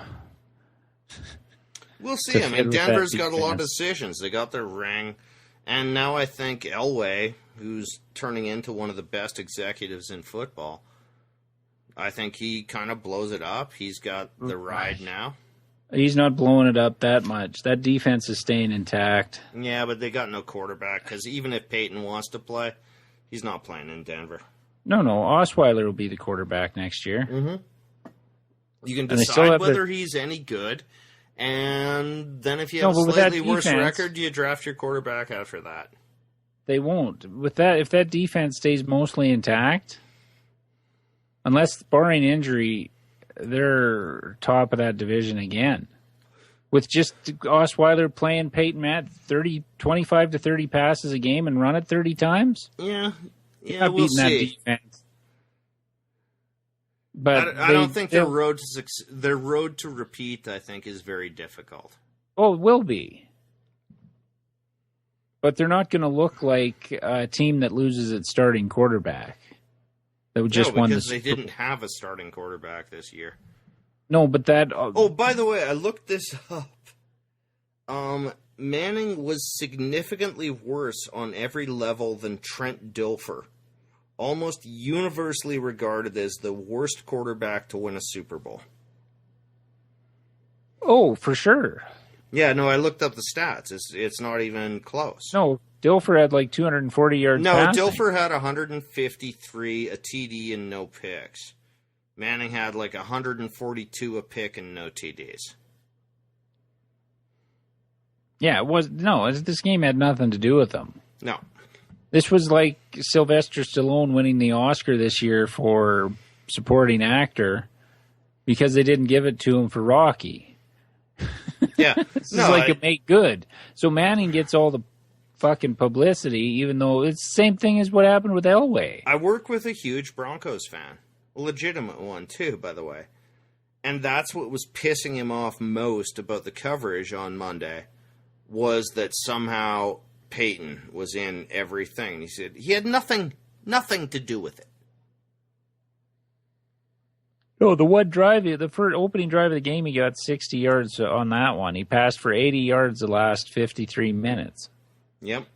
We'll see. I mean, Denver's got a lot of decisions. They got their ring, and now I think Elway, who's turning into one of the best executives in football, I think he kind of blows it up. He's got the ride now. He's not blowing it up that much. That defense is staying intact. Yeah, but they got no quarterback, because even if Peyton wants to play, he's not playing in Denver. No, Osweiler will be the quarterback next year. Mm-hmm. You can decide whether he's any good, and then if you have a slightly worse record, you draft your quarterback after that. They won't. If that defense stays mostly intact, unless barring injury, they're top of that division again. With just Osweiler playing Peyton Matt 25 to 30 passes a game and run it 30 times? Yeah, we'll see. That defense. But I don't think their road to repeat, I think, is very difficult. Oh, it will be. But they're not going to look like a team that loses its starting quarterback. That just won because they didn't have a starting quarterback this year. No, but that... Oh, by the way, I looked this up. Manning was significantly worse on every level than Trent Dilfer. Almost universally regarded as the worst quarterback to win a Super Bowl. Oh, for sure. Yeah, no, I looked up the stats. It's not even close. No, Dilfer had like 240 yards passing. Dilfer had 153, a TD, and no picks. Manning had like 142, a pick, and no TDs. Yeah, this game had nothing to do with them. No. This was like Sylvester Stallone winning the Oscar this year for supporting actor because they didn't give it to him for Rocky. Yeah. This is like it made good. So Manning gets all the fucking publicity, even though it's the same thing as what happened with Elway. I work with a huge Broncos fan. A legitimate one, too, by the way. And that's what was pissing him off most about the coverage on Monday, was that somehow Peyton was in everything. He said he had nothing to do with it. No, the one drive, the first opening drive of the game, he got 60 yards on that one. He passed for 80 yards the last 53 minutes. Yep.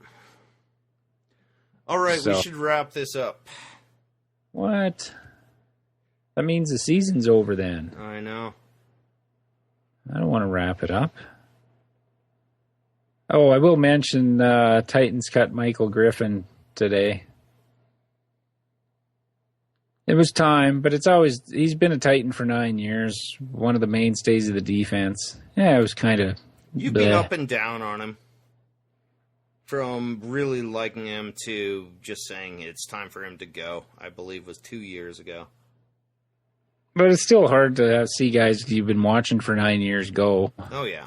All right, we should wrap this up. What? That means the season's over then. I know. I don't want to wrap it up. Oh, I will mention Titans cut Michael Griffin today. It was time, but he's been a Titan for 9 years, one of the mainstays of the defense. Yeah, it was kind of... You've been up and down on him. From really liking him to just saying it's time for him to go, I believe was 2 years ago. But it's still hard to see guys you've been watching for 9 years go. Oh, yeah.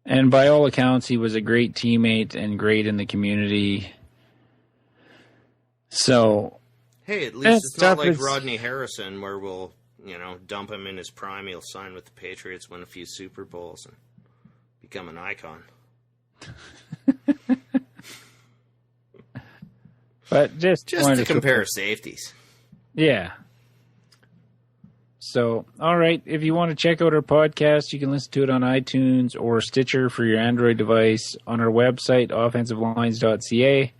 And by all accounts, he was a great teammate and great in the community. So... Hey, at least it's not like Rodney Harrison, where we'll, dump him in his prime. He'll sign with the Patriots, win a few Super Bowls, and become an icon. But just to compare safeties. Yeah. So, all right. If you want to check out our podcast, you can listen to it on iTunes or Stitcher for your Android device, on our website, offensivelines.ca.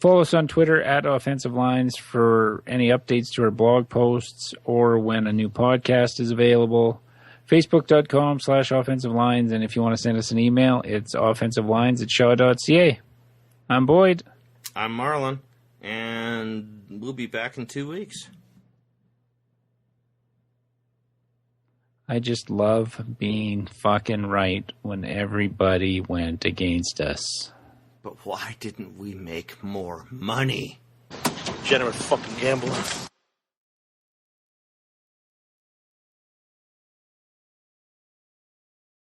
Follow us on Twitter at Offensive Lines for any updates to our blog posts or when a new podcast is available. Facebook.com/Offensive Lines. And if you want to send us an email, it's offensivelines@shaw.ca. I'm Boyd. I'm Marlon. And we'll be back in 2 weeks. I just love being fucking right when everybody went against us. But why didn't we make more money? Generous fucking gambler.